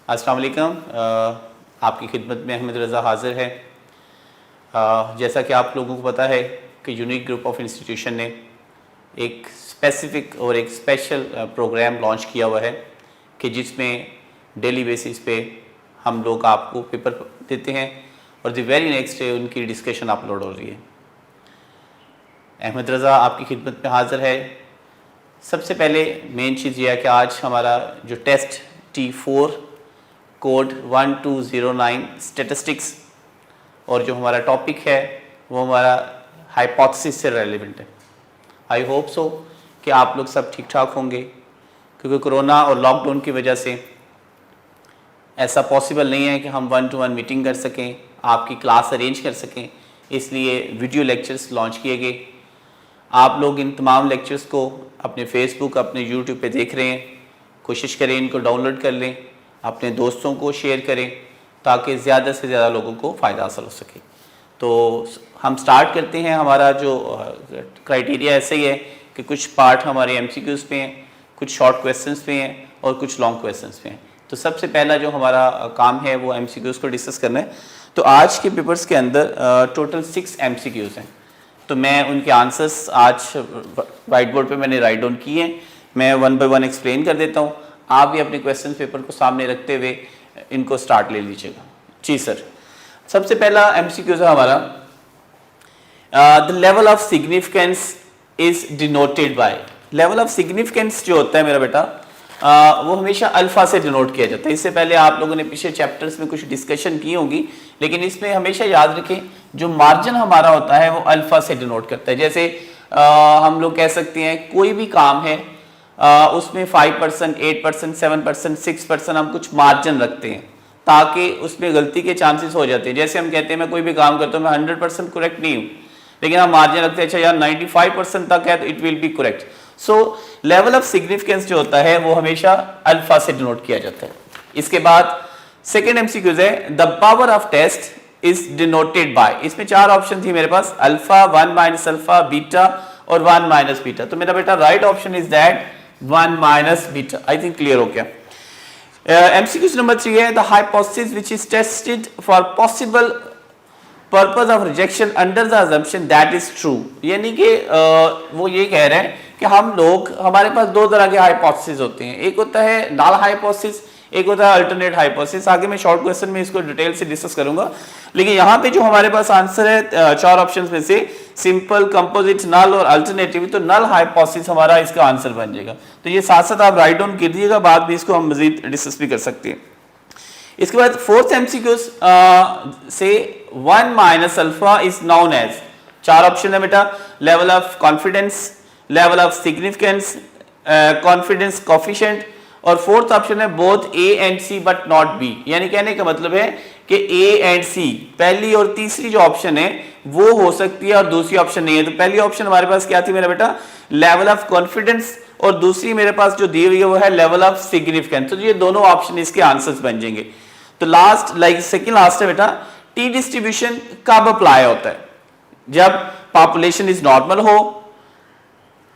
अस्सलाम वालेकुम। आपकी खिदमत में अहमद रज़ा हाज़िर है। जैसा कि आप लोगों को पता है कि यूनिक ग्रुप ऑफ इंस्टीट्यूशन ने एक स्पेसिफ़िक और एक स्पेशल प्रोग्राम लॉन्च किया हुआ है कि जिसमें डेली बेसिस पे हम लोग आपको पेपर देते हैं और द वेरी नेक्स्ट डे उनकी डिस्कशन अपलोड हो रही है। अहमद रज़ा आपकी खिदमत में हाज़िर है। सबसे पहले मेन चीज़ यह है कि आज हमारा जो टेस्ट T4 कोड 1209 स्टैटिस्टिक्स और जो हमारा टॉपिक है वो हमारा हाइपोथेसिस से रेलेवेंट है। आई होप सो कि आप लोग सब ठीक ठाक होंगे, क्योंकि कोरोना और लॉकडाउन की वजह से ऐसा पॉसिबल नहीं है कि हम 1-to-1 मीटिंग कर सकें, आपकी क्लास अरेंज कर सकें, इसलिए वीडियो लेक्चर्स लॉन्च किए गए। आप लोग इन तमाम लेक्चर्स को अपने फेसबुक, अपने यूट्यूब पे देख रहे हैं। कोशिश करें इनको डाउनलोड कर लें, अपने दोस्तों को शेयर करें ताकि ज़्यादा से ज़्यादा लोगों को फ़ायदा हासिल हो सके। तो हम स्टार्ट करते हैं। हमारा जो क्राइटेरिया ऐसे ही है कि कुछ पार्ट हमारे MCQs पे हैं, कुछ शॉर्ट क्वेश्चंस पे हैं और कुछ लॉन्ग क्वेश्चंस पे हैं। तो सबसे पहला जो हमारा काम है वो MCQs को डिस्कस करना है। तो आज के पेपर्स के अंदर टोटल 6 MCQs हैं। तो मैं उनके आंसर्स आज वाइट बोर्ड पे मैंने राइट डाउन किए हैं। मैं 1 बाय 1 एक्सप्लेन कर देता हूँ। आप भी अपने क्वेश्चन पेपर को सामने रखते हुए इनको स्टार्ट ले लीजिएगा। जी सर। सबसे पहला MCQ है हमारा, the level of significance is denoted bye. Level of significance जो होता है मेरा बेटा, वो हमेशा अल्फा से डिनोट किया जाता है। इससे पहले आप लोगों ने पिछले चैप्टर्स में कुछ डिस्कशन की होगी, लेकिन इसमें हमेशा याद रखें जो मार्जिन हमारा होता है वो अल्फा से डिनोट करता है। जैसे हम लोग कह सकते हैं कोई भी काम है उसमें 5%, 8%, 7%, 6% हम कुछ मार्जिन रखते हैं ताकि उसमें गलती के चांसेस हो जाते हैं। जैसे हम कहते हैं मैं कोई भी काम करता हूँ, मैं 100% करेक्ट नहीं हूँ, लेकिन हम मार्जिन रखते हैं अच्छा यार 95% तक है तो it will be correct. So level of significance जो होता है वो हमेशा अल्फा से डिनोट किया जाता है। इसके बाद सेकेंड MCQ है, the power of test is denoted by. इसमें 4 ऑप्शन थी मेरे पास, अल्फा, 1 माइनस अल्फा, बीटा और 1 माइनस बीटा। तो मेरा बेटा right option is that 1 minus beta. I think clear हो गया। MCQ नंबर 3 है, the hypothesis which is tested for possible purpose of rejection under the assumption that is true. यानी कि वो ये कह रहे हैं कि हम लोग, हमारे पास 2 तरह के हाइपोथेसिस होते हैं। एक होता है नल हाइपोथेसिस, एक होता है अल्टरनेट हाइपोथेसिस। आगे मैं शॉर्ट क्वेश्चन में इसको डिटेल से डिस्कस करूंगा, लेकिन यहाँ पे जो हमारे पास आंसर है 4 ऑप्शंस में से सिंपल, कंपोजिट, नल और अल्टरनेटिव, तो नल हाइपोथेसिस हमारा इसका आंसर बन जाएगा। तो ये साथ साथ आप राइट डाउन कर दीजिएगा, बाद में इसको हम मजीद डिस्कस भी कर सकते हैं। इसके बाद 4th MCQ से 1 minus alpha is known as. 4 option है बेटा, level of confidence, level of significance, confidence coefficient, और 4th ऑप्शन है both A and C but not B। यानी कहने का मतलब है कि A एंड C, पहली और तीसरी जो ऑप्शन है वो हो सकती है और दूसरी ऑप्शन नहीं है। तो पहली ऑप्शन हमारे पास क्या थी मेरा बेटा, लेवल ऑफ कॉन्फिडेंस, और दूसरी मेरे पास जो दी हुई है वो है लेवल ऑफ सिग्निफिकेंस। तो ये दोनों ऑप्शन इसके आंसर्स बन जाएंगे। तो लास्ट, लाइक सेकंड लास्ट है बेटा, टी डिस्ट्रीब्यूशन कब अप्लाई होता है, जब पॉपुलेशन इज नॉर्मल हो,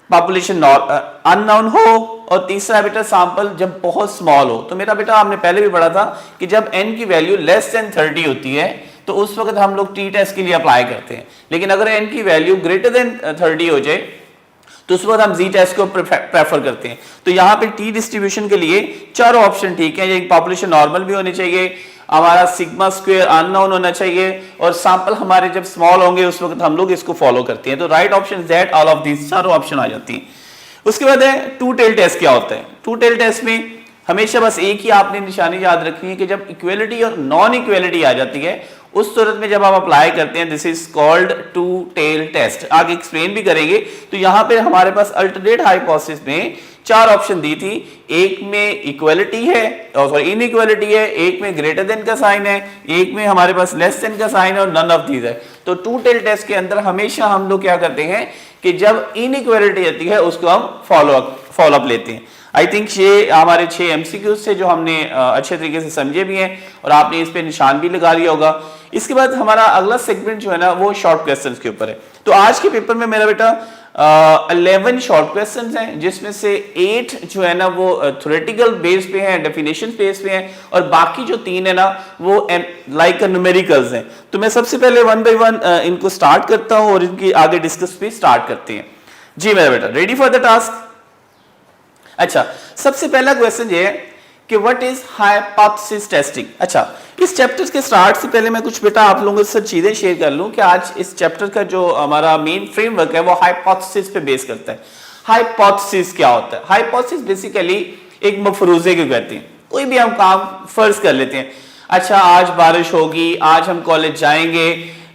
पॉपुलेशन अननोन हो, और तीसरा बेटा सैंपल जब बहुत स्मॉल हो। तो मेरा बेटा हमने पहले भी पढ़ा था कि जब n की वैल्यू लेस देन 30 होती है तो उस वक्त हम लोग टी टेस्ट के लिए अप्लाई करते हैं, लेकिन अगर n की वैल्यू ग्रेटर देन 30 हो जाए तो उस वक्त हम जी टेस्ट को प्रेफर करते हैं। तो यहाँ पे टी डिस्ट्रीब्यूशन के लिए 4 ऑप्शन ठीक है। पॉपुलेशन नॉर्मल भी होनी चाहिए, हमारा सिग्मा स्क्वायर अननोन होना चाहिए, और सैंपल हमारे जब स्मॉल होंगे उस वक्त हम लोग इसको फॉलो करते हैं। तो right option that all of these 4 option आ जाती हैं। उसके बाद है टू टेल टेस्ट। क्या होता है टू टेल टेस्ट में? हमेशा बस एक ही आपने निशानी याद रखनी है कि जब इक्वलिटी और नॉन इक्वलिटी आ जाती है उस सूरत में जब हम अप्लाई करते हैं, this is called two tail test. आगे एक्सप्लेन भी करेंगे। तो यहाँ पे हमारे पास अल्टरनेट हाइपोथेसिस में 4 ऑप्शन दी थी। एक में इक्वलिटी है, सॉरी इनइक्वलिटी है, एक में ग्रेटर देन का साइन है, एक में हमारे पास लेस देन का साइन है, और नन ऑफ दीज है। तो टू टेल टेस्ट के अंदर हमेशा हम लोग क्या करते हैं कि जब इनइक्वलिटी आती है उसको हम फॉलो अप लेते हैं। आई थिंक ये हमारे 6 एमसीक्यूज थे जो हमने अच्छे तरीके से समझे भी हैं और आपने इस पे निशान भी लगा लिया होगा। इसके बाद हमारा अगला सेगमेंट जो है ना वो शॉर्ट क्वेश्चंस के ऊपर है। तो आज के पेपर में मेरा बेटा 11 शॉर्ट क्वेश्चंस हैं जिसमें से 8 जो है ना वो थ्योरेटिकल बेस पे हैं, डेफिनेशन बेस पे हैं, और बाकी जो 3 है ना वो लाइक न्यूमेरिकल्स हैं। तो मैं सबसे पहले 1 बाय 1 इनको स्टार्ट करता हूं और इनकी आगे डिस्कस भी स्टार्ट करते हैं। जी मेरा बेटा, रेडी फॉर द टास्क? अच्छा, सबसे पहला क्वेश्चन ये है कि व्हाट इज हाइपोथेसिस टेस्टिंग। अच्छा, इस चैप्टर के स्टार्ट से पहले मैं कुछ बेटा आप लोगों से चीजें शेयर कर लूं कि आज इस चैप्टर का जो हमारा मेन फ्रेमवर्क है वो हाइपोथेसिस पे बेस करता है। हाइपोथेसिस क्या होता है? हाइपोथेसिस बेसिकली एक मफरूजे को कहते हैं। कोई भी हम काम फर्ज कर लेते हैं, अच्छा आज बारिश होगी, आज हम कॉलेज जाएंगे,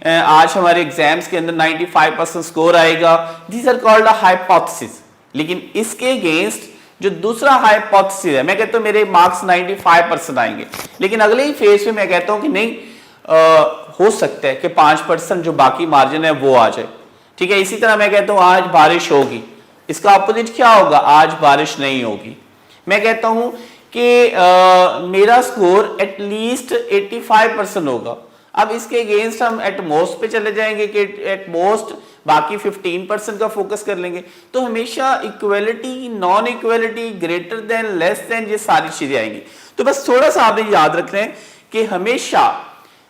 आज हमारे एग्जाम्स के अंदर 95% स्कोर आएगा, दीज आर कॉल्ड हाइपोथेसिस। लेकिन इसके अगेंस्ट जो दूसरा हाइपोथेसिस है, मैं कहता हूं मेरे मार्क्स 95% आएंगे, लेकिन अगले ही फेज में मैं कहता हूं कि नहीं, हो सकता है कि 5% जो बाकी मार्जिन है वो आ जाए। ठीक है, इसी तरह मैं कहता हूं आज बारिश होगी, इसका अपोजिट क्या होगा? आज बारिश नहीं होगी। मैं कहता हूं कि मेरा स्कोर एटलीस्ट 85% होगा। अब इसके अगेंस्ट हम एट मोस्ट पे चले जाएंगे कि एट मोस्ट बाकी 15% का फोकस कर लेंगे। तो हमेशा equality, non equality, greater than, less than, ये सारी चीजें आएंगी। तो बस थोड़ा सा आपने याद रखना है कि हमेशा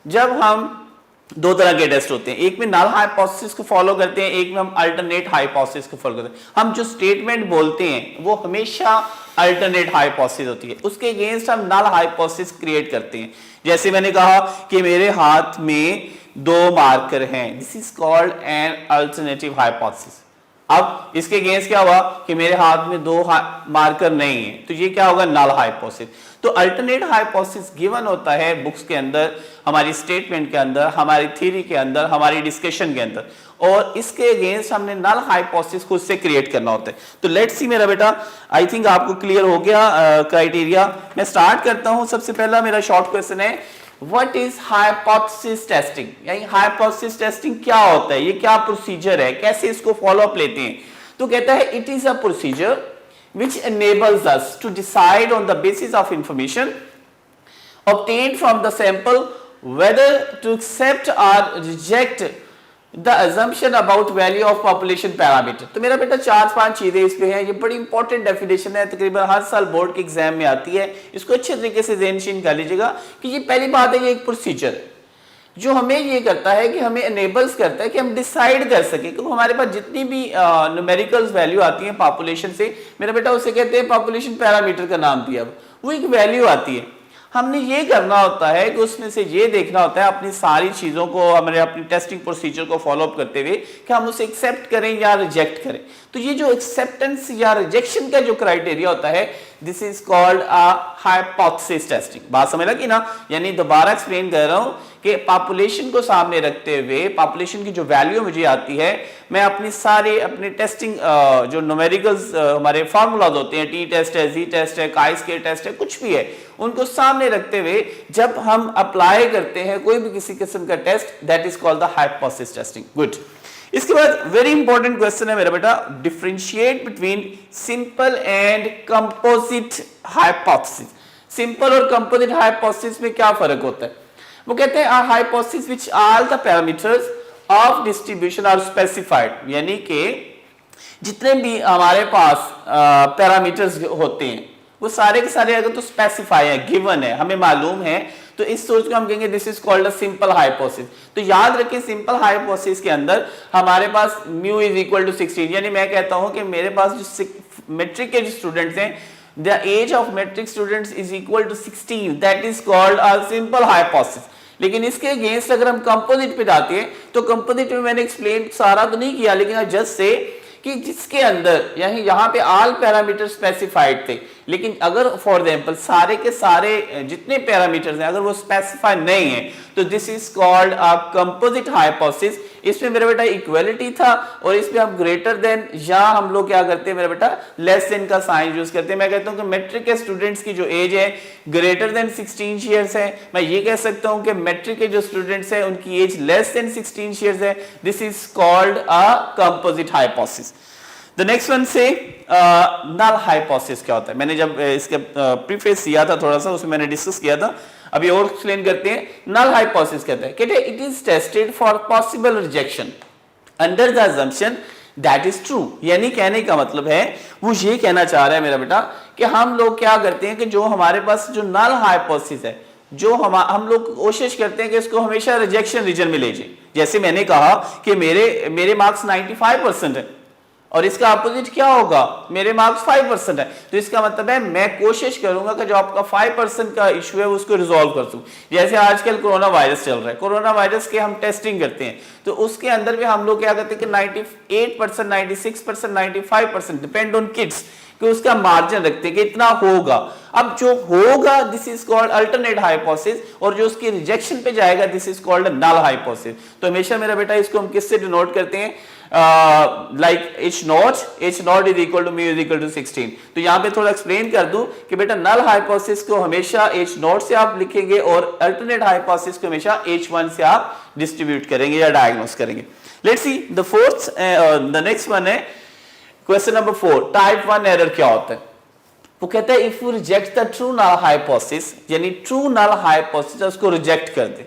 जब हम 2 तरह के टेस्ट होते हैं, एक में नल हाइपोथेसिस को फॉलो करते हैं, एक में हम अल्टरनेट हाइपोथेसिस को फॉलो करते हैं। हम जो स्टेटमेंट बोलते हैं वो हमेशा अल्टरनेट हाइपोथेसिस होती है, उसके अगेंस्ट हम नल हाइपोथेसिस क्रिएट करते हैं। जैसे मैंने कहा कि मेरे हाथ में 2 मार्कर हैं, this is called an alternative hypothesis. अब इसके अगेंस्ट क्या हुआ कि मेरे हाथ में 2 मार्कर नहीं है, तो ये क्या होगा? Null hypothesis. तो अल्टरनेट हाइपोथेसिस गिवन होता है बुक्स के अंदर, हमारी स्टेटमेंट के अंदर, हमारी थ्योरी के अंदर, हमारी डिस्कशन के अंदर, और इसके अगेंस्ट हमने नल हाइपोथेसिस खुद से क्रिएट करना होता है। तो लेट्स सी मेरा बेटा, आई थिंक आपको क्लियर हो गया क्राइटेरिया। मैं स्टार्ट करता हूं। सबसे पहला मेरा शॉर्ट क्वेश्चन है, व्हाट इज हाइपोथेसिस टेस्टिंग, यानी हाइपोथेसिस टेस्टिंग क्या होता है, ये क्या प्रोसीजर है, कैसे इसको फॉलो अप लेते हैं? तो कहता है it is a procedure which enables us to decide on the basis of information obtained from the sample whether to accept or reject the assumption about value of population parameter। तो मेरा बेटा 4-5 चीजें इस पे हैं, ये बड़ी इंपॉर्टेंट डेफिनेशन है, तकरीबन हर साल बोर्ड के एग्जाम में आती है। इसको अच्छे तरीके से ज़हन-नशीन कर लीजिएगा कि ये पहली बात है, ये एक प्रोसीजर है जो हमें ये करता है कि हमें एनेबल्स करता है कि हम डिसाइड कर सके, क्योंकि हमारे पास जितनी भी न्यूमेरिकल्स वैल्यू आती है पॉपुलेशन से, मेरा बेटा उसे कहते हैं पॉपुलेशन पैरामीटर का नाम दिया, वो एक वैल्यू आती है। हमने ये करना होता है कि उसमें से ये देखना होता है अपनी सारी चीज़ों को, हमारे अपनी टेस्टिंग प्रोसीजर को फॉलो अप करते हुए कि हम उसे एक्सेप्ट करें या रिजेक्ट करें। तो ये जो एक्सेप्टेंस या रिजेक्शन का जो क्राइटेरिया होता है, this is called a hypothesis testing. बात समझ लगी ना? यानी दोबारा एक्सप्लेन कर रहा हूं कि पॉपुलेशन को सामने रखते हुए, पॉपुलेशन की जो वैल्यू मुझे आती है, मैं अपनी सारे अपने टेस्टिंग जो न्यूमेरिकल्स हमारे फार्मूलाज होते हैं, टी टेस्ट है, जी टेस्ट है, काई-स्क्वायर टेस्ट है, कुछ भी है, उनको सामने रखते हुए जब हम अप्लाई करते हैं कोई भी किसी किस्म का test, that is called the hypothesis testing. Good. इसके बाद वेरी इंपॉर्टेंट क्वेश्चन है मेरा बेटा, differentiate between simple and composite hypothesis. Simple और कंपोजिट हाइपोथेसिस में क्या फर्क होता है? वो कहते हैं hypothesis which all the parameters of distribution are specified, यानी कि जितने भी हमारे पास पैरामीटर्स होते हैं वो सारे के सारे अगर तो स्पेसिफाई है, गिवन है, हमें मालूम है, तो इस सोच को हम कहेंगे this is called a simple hypothesis. तो याद रखें सिंपल हाइपोथेसिस के अंदर हमारे पास म्यू इज इक्वल टू 16, यानी मैं कहता हूं कि मेरे पास जो मैट्रिक के जो स्टूडेंट्स हैं, the age of matric students is equal to 16, that is called a simple hypothesis. लेकिन इसके अगेंस्ट अगर हम कंपोजिट पे जाते हैं, तो कंपोजिट में मैंने एक्सप्लेन सारा तो नहीं किया, लेकिन जस्ट से कि जिसके अंदर यहाँ पे ऑल पैरामीटर स्पेसिफाइड थे, लेकिन अगर फॉर एग्जांपल सारे के सारे जितने पैरामीटर्स हैं अगर वो स्पेसिफाइड नहीं है, तो this is called a composite hypothesis. इसमें मेरा बेटा इक्वलिटी था और इसमें हम ग्रेटर देन या हम लोग क्या करते हैं मेरा बेटा लेस देन का साइन यूज करते हैं। मैं कहता हूं कि मैट्रिक के स्टूडेंट्स की जो एज है ग्रेटर देन 16 ईयर्स है। मैं ये कह सकता हूं कि मैट्रिक के जो स्टूडेंट्स हैं उनकी एज लेस देन 16 ईयर्स है। This is called a composite hypothesis. The next one से नल हाइपोथेसिस क्या होता है। मैंने जब इसके प्रीफेस दिया था थोड़ा सा, उसमें मैंने डिस्कस किया था, अभी और एक्सप्लेन करते हैं। नल हाइपोथेसिस कहते हैं, कहते हैं it is tested for possible rejection under the assumption that is true. यानी कहने का मतलब है, वो ये कहना चाह रहा है मेरा बेटा कि हम लोग क्या करते हैं कि जो हमारे पास जो नल हाइपोथेसिस है, जो हम लोग कोशिश करते हैं कि इसको हमेशा रिजेक्शन रीजन में ले जाए। जैसे मैंने कहा कि मेरे मार्क्स 95% है और इसका अपोजिट क्या होगा, मेरे मार्क्स 5% है, तो इसका मतलब है मैं कोशिश करूंगा कि जो आपका 5% का इशू है उसको रिजॉल्व कर दूं। जैसे आजकल कोरोना वायरस चल रहा है, कोरोना वायरस के हम टेस्टिंग करते हैं, तो उसके अंदर भी हम लोग क्या करते हैं कि 98%, 96%, 95% डिपेंड ऑन किड्स कि उसका मार्जिन रखते हैं कि इतना होगा। अब जो होगा this is called alternate hypothesis, और जो उसकी रिजेक्शन पे जाएगा this is called null hypothesis. तो हमेशा मेरा बेटा इसको हम किससे डिनोट करते हैं, like H not is equal to mu is equal to 16। तो यहाँ पे थोड़ा एक्सप्लेन कर दूं कि बेटा नल हाइपोथेसिस को हमेशा H नॉट से आप लिखेंगे और अल्टरनेट हाइपोथेसिस को हमेशा H1 से आप डिस्ट्रीब्यूट करेंगे या डायग्नोस करेंगे। Let's see the fourth, the next one है क्वेश्चन नंबर 4, टाइप 1 एरर क्या होता है। वो कहता है if you reject the true null hypothesis, यानी ट्रू नल हाइपोथेसिस उसको रिजेक्ट कर दे,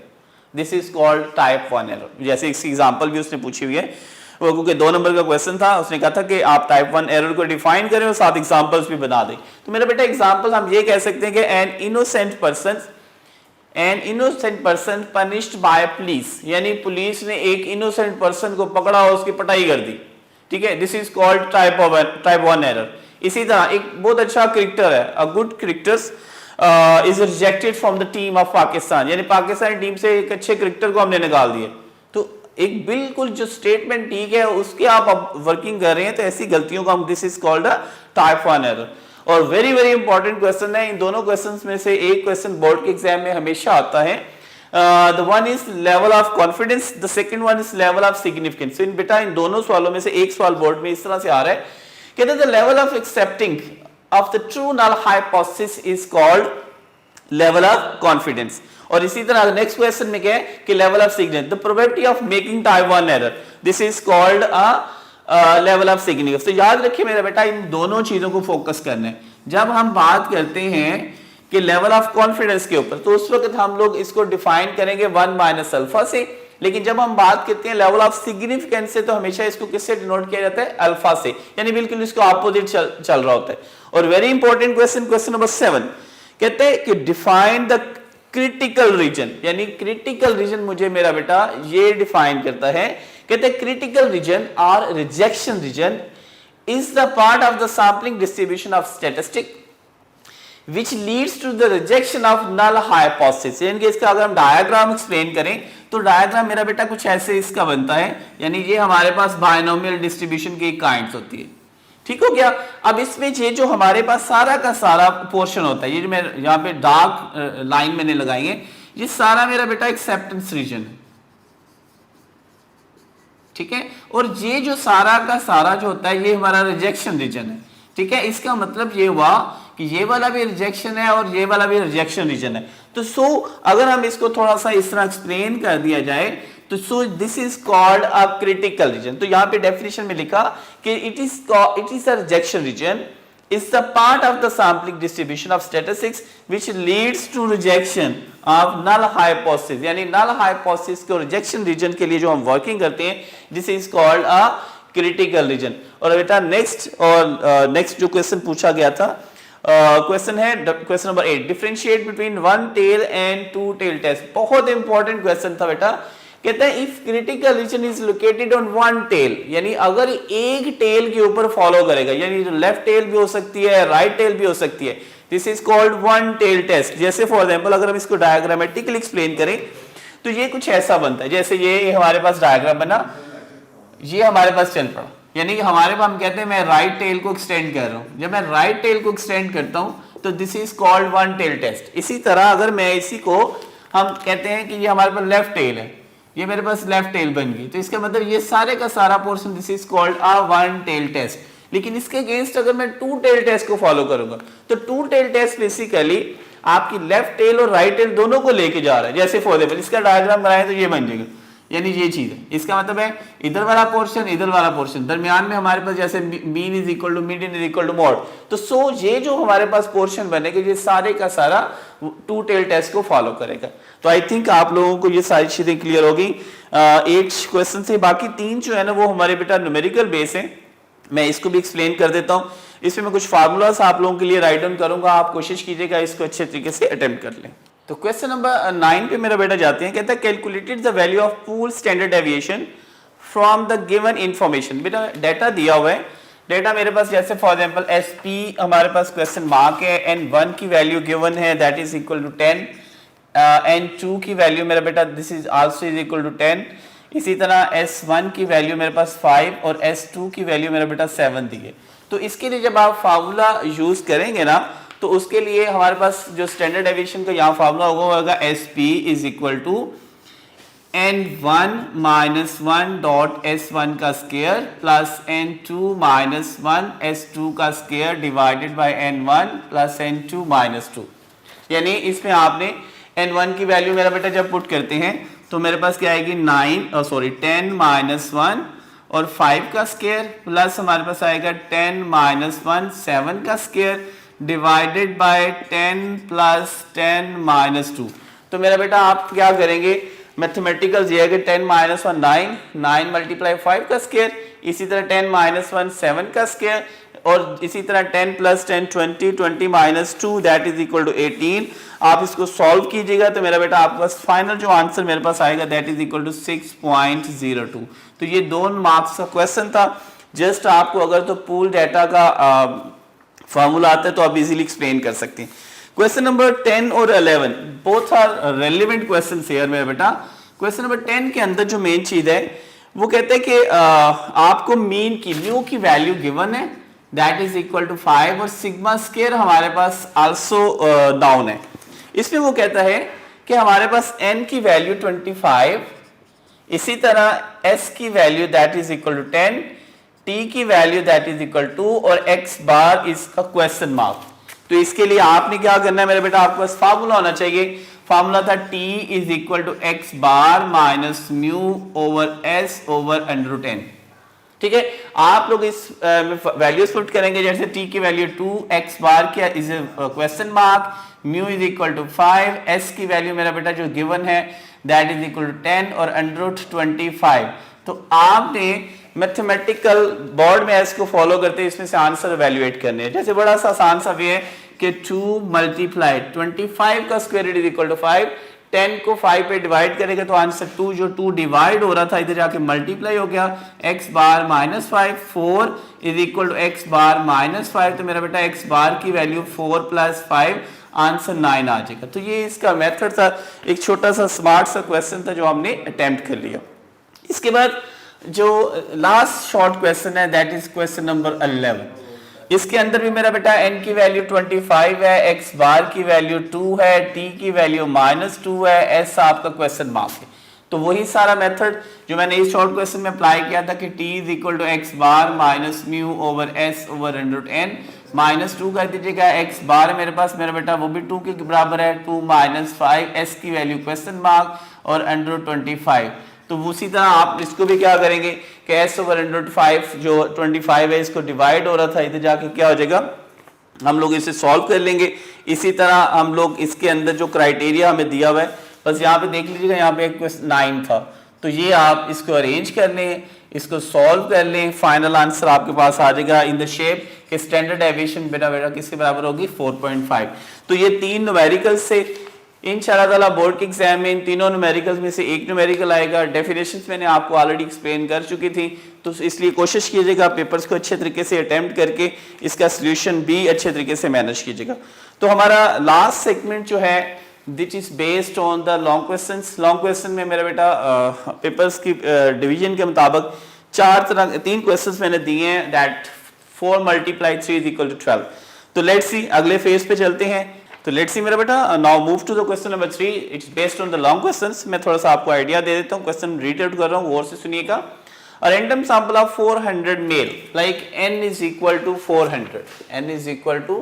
this is called type 1 error. जैसे इसकी एग्जांपल भी उसने पूछी हुई है, वो क्योंकि 2 नंबर का क्वेश्चन था, उसने कहा था कि आप टाइप 1 एरर को डिफाइन करें और साथ एग्जांपल्स भी बना दें। तो मेरा बेटा एग्जांपल हम ये कह सकते हैं कि an innocent person punished bye police, यानी पुलिस ने एक इनोसेंट पर्सन को पकड़ा और उसकी पिटाई कर दी, ठीक है, this is called type 1 error. इसी तरह एक बहुत अच्छा क्रिकेटर है, a good cricketer is rejected from the team of Pakistan, यानी पाकिस्तानी टीम से एक अच्छे क्रिकेटर को हमने निकाल दिया। तो एक बिल्कुल जो स्टेटमेंट ठीक है उसके आप वर्किंग कर रहे हैं, तो ऐसी गलतियों को हम this is called type 1 error. और वेरी वेरी इंपॉर्टेंट क्वेश्चन है, इन दोनों क्वेश्चंस में से एक क्वेश्चन बोर्ड के एग्जाम में हमेशा आता है। The one is level of confidence, the second one is level of significance। So इन बेटा इन दोनों सवालों में से एक सवाल बोर्ड में इस तरह से आ रहा है, कहते हैं the level of accepting of the true null hypothesis is called level of confidence। और इसी तरह नेक्स्ट क्वेश्चन में क्या है कि level of significance, the probability of making type 1 error, this is called a level of significance। तो याद रखिए मेरा बेटा इन दोनों चीजों को फोकस करना है। जब हम बात करते हैं कि लेवल ऑफ कॉन्फिडेंस के ऊपर, तो उस वक्त हम लोग इसको डिफाइन करेंगे 1 माइनस अल्फा से, लेकिन जब हम बात करते हैं लेवल ऑफ सिग्निफिकेंस से, तो हमेशा इसको किससे डिनोट किया जाता है, अल्फा से, यानी बिल्कुल इसको अपोजिट चल रहा होता है। और very important question, question number 7 कहते हैं कि डिफाइन द क्रिटिकल रीजन, यानी क्रिटिकल रीजन मुझे मेरा बेटा ये डिफाइन करता है, कहते हैं क्रिटिकल रीजन और rejection region is the part of the sampling distribution of statistic which leads to the rejection of null hypothesis। यानी कि इसका अगर हम डायग्राम एक्सप्लेन करें तो डायग्राम मेरा बेटा कुछ ऐसे इसका बनता है, यानी ये हमारे पास बायनोमियल डिस्ट्रीब्यूशन की काइंड्स होती है, ठीक हो गया। अब इसमें ये जो हमारे पास सारा का सारा पोर्शन होता है, ये जो मैं यहाँ पे डार्क लाइन मैंने लगाई है, ये सारा मेरा बेटा एक्सेप्टेंस रीजन है, ठीक है, और ये जो सारा का सारा जो होता है ये हमारा रिजेक्शन रीजन है, ठीक है। इसका मतलब ये हुआ कि ये वाला भी रिजेक्शन है और ये वाला भी रिजेक्शन रीजन है। तो अगर हम इसको थोड़ा सा इस तरह एक्सप्लेन कर दिया जाए तो this is called a critical region. तो यहाँ पे डेफिनेशन में लिखा कि it is a rejection region is the part of the sampling distribution of statistics which leads to rejection of null hypothesis। यानी null hypothesis को rejection region के लिए जो हम working करते हैं this is called a critical region। और बेटा next जो question पूछा गया था क्वेश्चन है question number 8, differentiate between one tail and two tail test. बहुत इंपॉर्टेंट क्वेश्चन था बेटा, कहते हैं if critical region is located on one tail, यानी अगर एक टेल के ऊपर फॉलो करेगा, यानी लेफ्ट टेल भी हो सकती है राइट टेल भी हो सकती है, this is called one tail test. जैसे फॉर एग्जांपल अगर हम इसको डायग्रामेटिकली एक्सप्लेन करें तो ये कुछ ऐसा बनता है, जैसे ये हमारे पास डायग्राम बना, ये हमारे पास चल पड़ा, यानी कि हमारे पास हम कहते हैं मैं राइट टेल को एक्सटेंड कर रहा हूं। जब मैं राइट टेल को एक्सटेंड करता हूं तो this is called one tail test. इसी तरह अगर मैं इसी को हम कहते हैं कि ये हमारे पास लेफ्ट टेल है, ये मेरे पास लेफ्ट टेल बन गई, तो इसका मतलब ये सारे का सारा portion this is called a one tail test. लेकिन इसके अगेंस्ट अगर मैं टू टेल टेस्ट को फॉलो करूंगा तो टू टेल टेस्ट बेसिकली आपकी लेफ्ट टेल और राइट टेल दोनों को लेके जा रहा है। जैसे फॉर एग्जांपल इसका डायग्राम बनाए तो ये बन जाएगा, यानी ये चीज है, इसका मतलब है इधर वाला पोर्शन इधर वाला पोर्शन, दरमियान में हमारे पास जैसे mean is equal to median is equal to mode. तो सो ये जो हमारे पास पोर्शन बनेगा ये सारे का सारा टू टेल टेस्ट को फॉलो करेगा। तो आई थिंक आप लोगों को ये सारी चीजें क्लियर होगी 8 क्वेश्चन से। बाकी 3 जो है ना वो हमारे बेटा न्यूमेरिकल बेस है, मैं इसको भी एक्सप्लेन कर देता हूँ। इसमें मैं कुछ फार्मूलाज आप लोगों के लिए राइट डाउन करूंगा, आप कोशिश कीजिएगा इसको अच्छे तरीके से अटेम्प्ट कर लें। तो क्वेश्चन नंबर 9 पे मेरा बेटा जाते हैं, कहता है calculated the value of pool standard deviation from the given information. बेटा डाटा दिया हुआ है, डाटा मेरे पास जैसे फॉर एग्जांपल एसपी हमारे पास क्वेश्चन मार्क है, n1 की वैल्यू गिवन है that is equal to 10, n2 की वैल्यू मेरा बेटा this is also is equal to 10, इसी तरह s1 की वैल्यू मेरे पास 5 और s2 की वैल्यू मेरा बेटा 7 दी है। तो इसके लिए जब आप फार्मूला यूज करेंगे ना तो उसके लिए हमारे पास जो स्टैंडर्ड डेविएशन का यहाँ फार्मूला होगा SP is equal to n1 minus 1 dot s1 का square plus n2 minus 1 s2 का square divided by n1 plus n2 minus 2। यानी इसमें आपने n1 की वैल्यू मेरा बेटा जब पुट करते हैं तो मेरे पास क्या आएगी 10 माइनस 1 और 5 का स्क्वायर प्लस हमारे पास आएगा 10 माइनस 1 7 का square divided bye 10 plus 10 minus 2। तो मेरा बेटा आप क्या करेंगे मैथमेटिकल ये है कि 10 माइनस 1 9 मल्टीप्लाई 5 का स्क्वायर, इसी तरह 10 माइनस 1 7 का स्क्वायर और इसी तरह 10 plus 10 20 minus 2 that is equal to 18। आप इसको सॉल्व कीजिएगा तो मेरा बेटा आपके पास फाइनल जो आंसर मेरे पास आएगा दैट इज इक्वल टू 6.02। तो ये 2 मार्क्स का क्वेश्चन था। जस्ट आपको अगर तो पूल डाटा का फॉर्मूला आता है तो आप इजीली एक्सप्लेन कर सकते हैं। क्वेश्चन नंबर 10 और 11 both are relevant question here मेरा बेटा। क्वेश्चन नंबर 10 के अंदर जो मेन चीज है वो कहते हैं कि आपको मीन की म्यू की वैल्यू गिवन है दैट इज इक्वल टू 5 और सिग्मा स्क्वायर हमारे पास आल्सो डाउन है। इसमें वो कहता है कि हमारे पास n की वैल्यू 25, इसी तरह s की value that is equal to 10, t की value that is equal to और x bar is a question mark. तो इसके लिए आपने क्या करना है मेरे बेटा, आपके पास फार्मूला होना चाहिए। फार्मूला था t is equal to x bar minus mu over s over under 10। ठीक है, आप लोग इस वैल्यूज पुट करेंगे, जैसे t की वैल्यू 2, x बार क्या is question mark, mu is equal to 5, s की वैल्यू मेरा बेटा जो गिवन है दैट इज इक्वल टू 10 और अंडर 25। तो आपने मैथमेटिकल बोर्ड में इसको फॉलो करते हैं, इसमें से आंसर इवैल्यूएट करने हैं। जैसे बड़ा सा आसान सा वे है कि 2 मल्टीप्लाई 25 का स्क्वायर इज इक्वल टू 5, 10 को 5 पे डिवाइड करेगा तो आंसर 2 जो 2 डिवाइड हो रहा था इधर जाके मल्टीप्लाई हो गया, x bar minus 5, 4 is equal to x bar minus 5। तो मेरा बेटा x बार की वैल्यू 4 प्लस 5 आंसर 9 आ जाएगा। तो ये इसका मेथड था, एक छोटा सा स्मार्ट सा क्वेश्चन था जो हमने अटेम्प्ट कर लिया। इसके बाद जो लास्ट शॉर्ट क्वेश्चन है दैट इज क्वेश्चन नंबर 11। इसके अंदर भी मेरा बेटा n की वैल्यू 25 है, x बार की वैल्यू 2 है, t की वैल्यू -2 है, s आपका क्वेश्चन मार्क है। तो वही सारा मेथड जो मैंने इस शॉर्ट क्वेश्चन में अप्लाई किया था कि t is equal to x bar minus mu over s over under n, -2 कर दीजिएगा, x बार मेरे पास मेरा बेटा वो भी 2 के बराबर है, 2 माइनस 5, s की वैल्यू क्वेश्चन मार्क और अंडर 25। तो उसी तरह आप इसको भी क्या करेंगे कि s ओवर अंडर 5 जो 25 है इसको डिवाइड हो रहा था, इधर जाके क्या हो जाएगा, हम लोग इसे सॉल्व कर लेंगे। इसी तरह हम लोग इसके अंदर जो क्राइटेरिया हमें दिया हुआ है, बस यहाँ पे देख लीजिएगा, यहाँ पे क्वेश्चन 9 था, तो ये आप इसको अरेंज कर लें, इसको सॉल्व कर लें, फाइनल आंसर आपके पास आ जाएगा इन द शेप कि स्टैंडर्ड डेविएशन बेटा बेटा किसके बराबर होगी 4.5। तो ये 3 न्यूमेरिकल्स से इंशाअल्लाह बोर्ड के एग्जाम में इन तीनों न्यूमेरिकल्स में से एक न्यूमेरिकल आएगा। डेफिनेशंस मैंने आपको ऑलरेडी एक्सप्लेन कर चुकी थी, तो इसलिए कोशिश कीजिएगा पेपर्स को अच्छे तरीके से अटेम्प्ट करके इसका सोल्यूशन भी अच्छे तरीके से मैनेज कीजिएगा। तो हमारा लास्ट सेगमेंट जो है which is based on the long questions. Long question में मेरा बेटा पेपर्स की डिवीजन के मुताबिक 3 क्वेश्चंस मैंने दिए हैं that 4 multiply 3 is equal to 12। तो लेट्स सी अगले फेज पे चलते हैं। तो लेट्स सी मेरा बेटा now move to the question number 3, it's based on the long questions. मैं थोड़ा सा आपको आइडिया दे देता हूँ, क्वेश्चन रीड आउट कर रहा हूँ, गौर से सुनिएगा। A random sample of 400 male, like n is equal to 400, n is equal to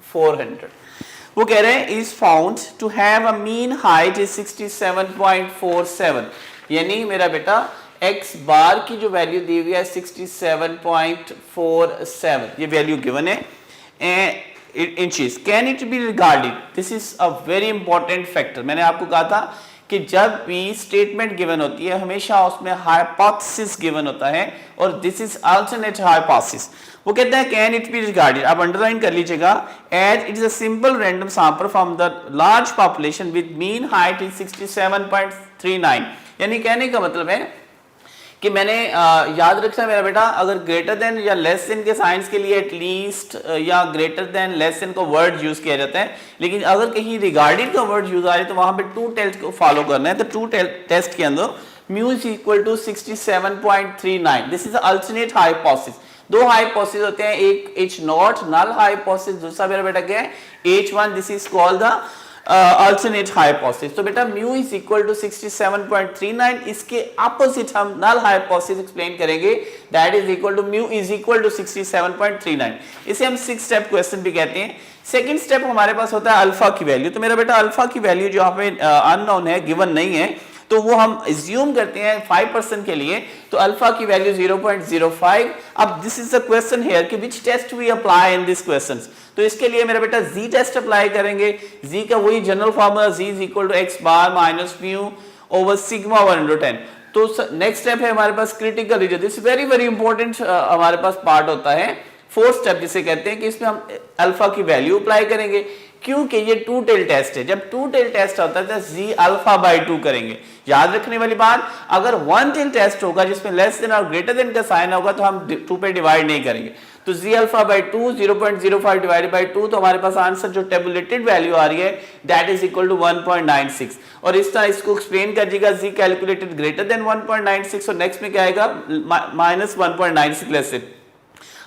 400. वो कह रहे हैं is found to have a mean height is 67.47. यानी मेरा बेटा x बार की जो वैल्यू दी हुई है 67.47, ये वैल्यू गिवन है inches. Can it be regarded, this is a very important factor. मैंने आपको कहा था कि जब भी स्टेटमेंट गिवन होती है हमेशा उसमें हाइपोथेसिस गिवन होता है और दिस इज अल्टरनेट हाइपोथेसिस। वो कहते हैं कैन इट बी रिगार्डेड, आप अंडरलाइन कर लीजिएगा, as it is a simple random sample from the large population with mean height is 67.39। यानी कहने का मतलब है कि मैंने याद रखना मेरा बेटा, अगर ग्रेटर देन या लेस देन के साइंस के लिए एटलीस्ट या ग्रेटर देन लेस देन का वर्ड यूज किया जाता है, लेकिन अगर कहीं रिगार्डिंग का वर्ड यूज आ रहा है तो वहां पे ट्रू टेस्ट को फॉलो करना है। तो ट्रू टेस्ट के अंदर mu is equal to 67.39, this is alternate hypothesis. दो हाइपोथेसिस होते हैं, एक H नॉट नल हाइपोथेसिस, दूसरा मेरा बेटा क्या है H1, this is called the alternate hypothesis. तो बेटा म्यू इज इक्वल टू 67.39, इसके ऑपोजिट हम नल हाइपोथेसिस एक्सप्लेन करेंगे, that is equal to mu is equal to 67.39। इसे हम 6 स्टेप क्वेश्चन भी कहते हैं। सेकंड स्टेप हमारे पास होता है अल्फा की वैल्यू। तो मेरा बेटा अल्फा की वैल्यू जो यहाँ पे अननोन है, गिवन नहीं है, तो वो हम एज्यूम करते हैं 5% के लिए, तो अल्फा की वैल्यू 0.05। अब this is the question here कि which test we apply in this questions. तो इसके लिए मेरा बेटा जी टेस्ट अप्लाई करेंगे। जी का वही general formula, z is equal to x bar minus mu over sigma 1/10। तो नेक्स्ट स्टेप है हमारे पास critical region, this very very important हमारे पास पार्ट होता है, फोर्थ स्टेप जिसे कहते हैं कि इसमें हम अल्फा की वैल्यू अप्लाई करेंगे, क्योंकि ये टू टेल टेस्ट है। जब टू टेल टेस्ट होता है तो जी अल्फा बाई 2 करेंगे। याद रखने वाली बात, अगर वन टेल टेस्ट होगा जिसमें लेस देन और ग्रेटर देन का साइन होगा तो हम 2 पे डिवाइड नहीं करेंगे। तो जी अल्फा बाई 2 0.05 डिवाइडेड बाई 2, तो हमारे पास आंसर जो टेबुलेटेड वैल्यू आ रही है दैट इज इक्वल टू 1.96। और इस तरह इसको एक्सप्लेन कर दीजिएगा, जी कैलकुलेटेड ग्रेटर देन 1.96 और नेक्स्ट में क्या आएगा माइनस 1.96 लेस से।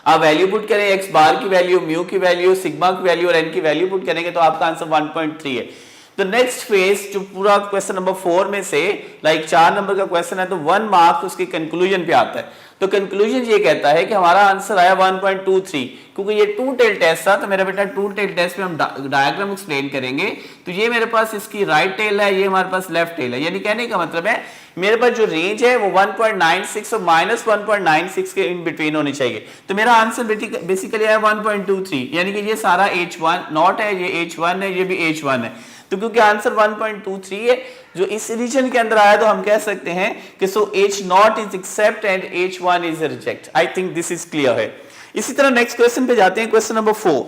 आप वैल्यू पुट करें, एक्स बार की वैल्यू, म्यू की वैल्यू, सिग्मा की वैल्यू और एन की वैल्यू पुट करेंगे तो आपका आंसर 1.3 है। तो नेक्स्ट फेज जो पूरा क्वेश्चन नंबर 4 में से लाइक 4 नंबर का क्वेश्चन है तो 1 मार्क उसके कंक्लूजन पे आता है। तो कंक्लूजन ये कहता है कि हमारा आंसर आया 1.23, क्योंकि ये टू टेल टेस्ट था। तो मेरा बेटा टू टेल टेस्ट में हम डायग्राम एक्सप्लेन करेंगे। तो ये मेरे पास इसकी राइट टेल है, ये हमारे पास लेफ्ट टेल है, यानी कहने का मतलब है मेरे पास जो रेंज है वो 1.96 और माइनस 1.96 के इन बिटवीन होनी चाहिए। तो मेरा आंसर बेसिकली है 1.23, यानी कि ये सारा H1 नॉट है, ये H1 है, ये भी H1 है। तो क्योंकि आंसर 1.23 है जो इस रीजन के अंदर आया, तो हम कह सकते हैं कि so H not is accept and H1 is reject. I think this is clear है। इसी तरह नेक्स्ट क्वेश्चन पे जाते हैं, question number 4।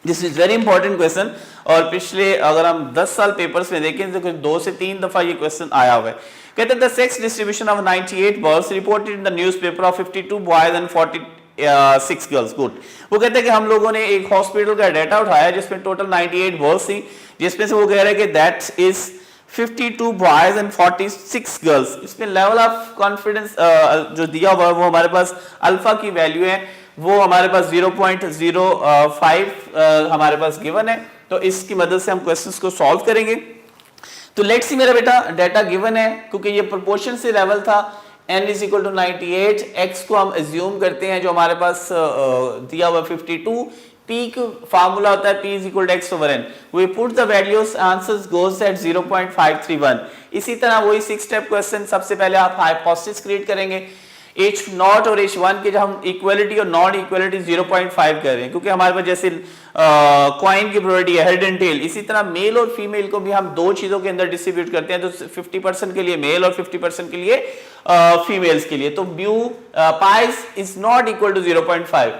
This is very important question और पिछले अगर हम 10 साल पेपर्स में देखें तो 2 से 3 दफा ये क्वेश्चन आया हुआ है। कहते हैं the sex distribution of 98 birds reported in the newspaper of 52 boys and 46 girls. Good. वो कहते हैं कि हम लोगों ने एक हॉस्पिटल का डाटा उठाया जिसमें टोटल 98 बर्ड्स थी, जिसमें से वो कह रहे हैं कि that is 52 boys and 46 girls. इसमें लेवल ऑफ कॉन्फिडेंस जो दिया हुआ है वो हमारे पास अल्फा की वैल्यू है, वो हमारे पास 0.05 हमारे पास गिवन है। तो इसकी मदद से हम क्वेश्चंस को सॉल्व करेंगे। तो लेट्स सी मेरा बेटा डाटा गिवन है, क्योंकि ये प्रोपोर्शन से लेवल था, n is equal to 98, x को हम एज्यूम करते हैं जो हमारे पास दिया हुआ 52, p का फार्मूला होता है p is equal to x over n। We put the values, answers goes at 0.531। इसी तरह वही 6 स्टेप क्वेश्चन, सबसे पहले आप हाइपोथेसिस क्रिएट करेंगे। H नॉट और H1 के जब हम इक्वलिटी और नॉन इक्वलिटी 0.5 कर रहे हैं, क्योंकि हमारे पास जैसे कॉइन की प्रोबेबिलिटी है हेड एंड टेल, इसी तरह मेल और फीमेल को भी हम दो चीजों के अंदर डिस्ट्रीब्यूट करते हैं, तो 50% के लिए मेल और 50% के लिए फीमेल्स के लिए। तो mu pi is not equal to 0.5।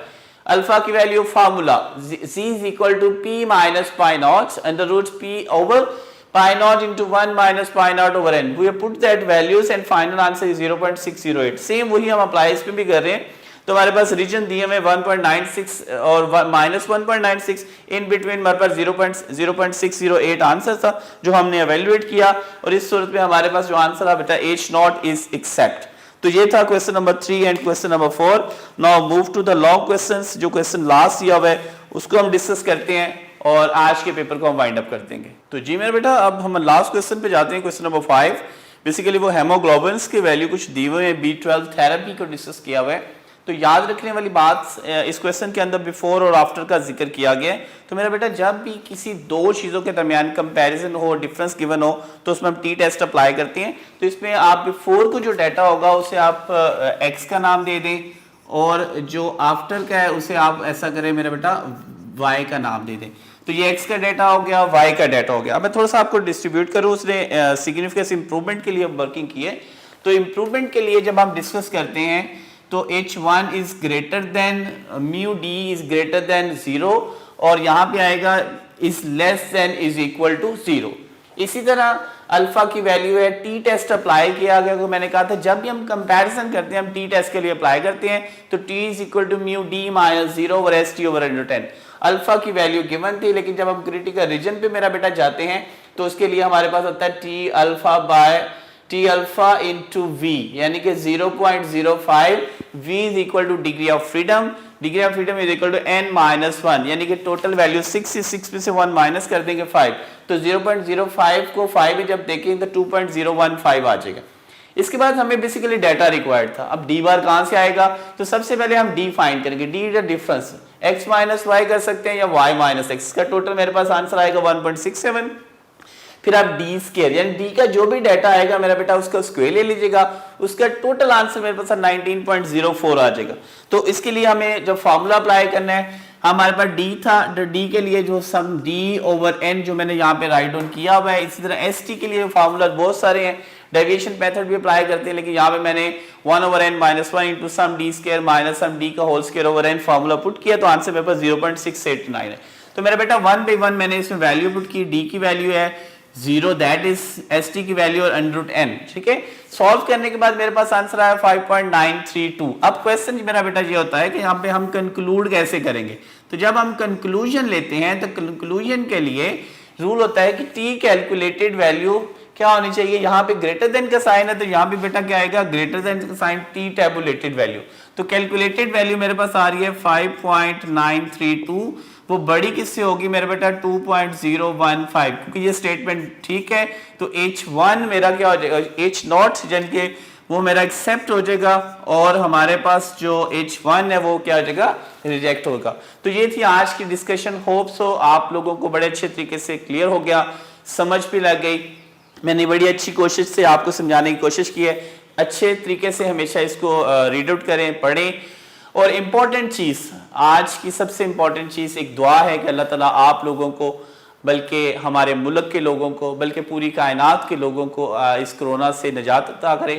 Alpha की value formula z is equal to p minus pi naught under root p over pi naught into 1 minus pi naught over n. We have put that values and final answer is 0.608. Same वही हम apply इस पे भी कर रहे हैं। तो हमारे पास रीजन दिए में 1.96 और माइनस 1.96, इन बिटवीन हमारे पास 0.608 आंसर था जो हमने एवेल्युएट किया, और इस सूरत में हमारे पास जो आंसर है बेटा H नॉट इज एक्सेप्ट। तो ये था question number 3 and question number 4। Now move to the long questions. जो क्वेश्चन लास्ट दिया हुआ है उसको हम डिस्कस करते हैं और आज के पेपर को हम वाइंड अप कर देंगे। तो जी मेरे बेटा अब हम लास्ट क्वेश्चन पे जाते हैं, क्वेश्चन नंबर 5। बेसिकली वो हेमोग्लोबिन्स के वैल्यू कुछ दी हुए हैं, B12 थेरेपी को डिस्कस किया हुआ है। तो याद रखने वाली बात इस क्वेश्चन के अंदर बिफोर और आफ्टर का जिक्र किया गया है। तो मेरा बेटा जब भी किसी दो चीज़ों के दरमियान कंपैरिजन हो, डिफरेंस गिवन हो, तो उसमें हम टी टेस्ट अप्लाई करते हैं। तो इसमें आप बिफोर को जो डाटा होगा उसे आप एक्स का नाम दे दें और जो आफ्टर का है उसे आप ऐसा करें मेरा बेटा वाई का नाम दे दें। तो ये एक्स का डाटा हो गया, वाई का डाटा हो गया। अब मैं थोड़ा सा आपको डिस्ट्रीब्यूट करूँ, उसने सिग्निफिकेंस इंप्रूवमेंट के लिए वर्किंग की है। तो इंप्रूवमेंट के लिए जब हम डिस्कस करते हैं तो H1 is greater than mu D is greater than 0 और यहाँ पे आएगा is less than is equal to 0। इसी तरह अल्फा की वैल्यू है, टी टेस्ट अप्लाई किया गया। तो मैंने कहा था जब भी हम कंपैरिजन करते हैं हम टी टेस्ट के लिए अप्लाई करते हैं तो T is equal to mu D minus 0 over S T over 110। Alpha की वैल्यू गिवन थी, लेकिन जब हम क्रिटिकल रीजन पे मेरा बेटा जाते हैं तो उसके लिए हमारे पास होता है T alpha by T alpha into V, यानी कि 0.05। V is equal to degree of freedom, degree of freedom is equal to n minus 1, यानी कि टोटल वैल्यू 6 है, 6 में से 1 माइनस कर देंगे 5। तो 0.05 को 5 में जब देखेंगे तो 2.015 आ जाएगा। इसके बाद हमें बेसिकली डाटा रिक्वायर्ड था। अब डी बार कहां से आएगा? तो सबसे पहले हम डी फाइंड करेंगे। D is the difference, x minus Y कर सकते हैं या y माइनस एक्स। का टोटल मेरे पास आंसर आएगा 1.67। फिर आप डी स्क्वायर यानी डी का जो भी डाटा आएगा मेरा बेटा उसका स्क्वायर ले लीजिएगा, उसका टोटल आंसर मेरे पास 19.04 आ जाएगा। तो इसके लिए हमें जब फार्मूला अप्लाई करना है, हमारे पास डी था, डी के लिए जो सम डी ओवर एन जो मैंने यहाँ पे राइट डाउन किया हुआ है। इसी तरह एस टी के लिए फार्मूला बहुत सारे हैं, डेविएशन मेथड भी अप्लाई करते हैं, लेकिन यहाँ पे मैंने 1 over n minus 1 into sum d square minus sum d का whole square over n formula put किया, तो आंसर मेरे पास 0.689 है। तो मेरा बेटा 1 बाई 1 मैंने इसमें वैल्यू पुट की। डी की वैल्यू है 0, दैट इज एस टी की वैल्यू और अंडर रूट एन। ठीक है, सॉल्व करने के बाद मेरे पास आंसर आया 5.932। अब क्वेश्चन मेरा बेटा ये होता है कि यहाँ पे हम कंक्लूड कैसे करेंगे। तो जब हम कंक्लूजन लेते हैं तो कंक्लूजन के लिए रूल होता है कि टी कैलकुलेटेड वैल्यू क्या होनी चाहिए। यहाँ पे ग्रेटर देन का साइन है तो यहाँ पे बेटा क्या आएगा, ग्रेटर देन का साइन, टी टेबुलेटेड वैल्यू। तो कैलकुलेटेड वैल्यू मेरे पास आ रही है 5.932। वो बड़ी किससे होगी मेरे बेटा 2.015, क्योंकि ये स्टेटमेंट ठीक है। तो H1 मेरा क्या हो जाएगा, H0 यानी कि वो मेरा एक्सेप्ट हो जाएगा और हमारे पास जो H1 है वो क्या हो जाएगा, रिजेक्ट होगा। तो ये थी आज की डिस्कशन। होप सो आप लोगों को बड़े अच्छे तरीके से क्लियर हो गया, समझ भी लग गई। मैंने बड़ी अच्छी कोशिश से आपको समझाने की कोशिश की है। अच्छे तरीके से हमेशा इसको रीड आउट करें, पढ़ें। और इम्पॉर्टेंट चीज़, आज की सबसे इम्पॉर्टेंट चीज़ एक दुआ है कि अल्लाह ताला आप लोगों को, बल्कि हमारे मुल्क के लोगों को, बल्कि पूरी कायनात के लोगों को इस कोरोना से निजात अता करे,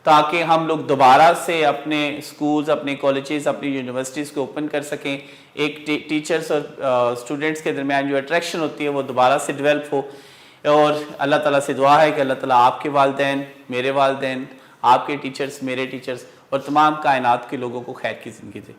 ताकि हम लोग दोबारा से अपने स्कूल्स, अपने कॉलेजेस, अपनी यूनिवर्सिटीज़ को ओपन कर सकें। एक टीचर्स और स्टूडेंट्स के दरमियान जो अट्रैक्शन होती है वो दोबारा से डेवलप हो। और अल्लाह ताला से दुआ है कि अल्लाह ताला आपके वालिदैन, मेरे वालिदैन, आपके टीचर्स, मेरे टीचर्स और तमाम कायनात के लोगों को खैर की ज़िंदगी दे।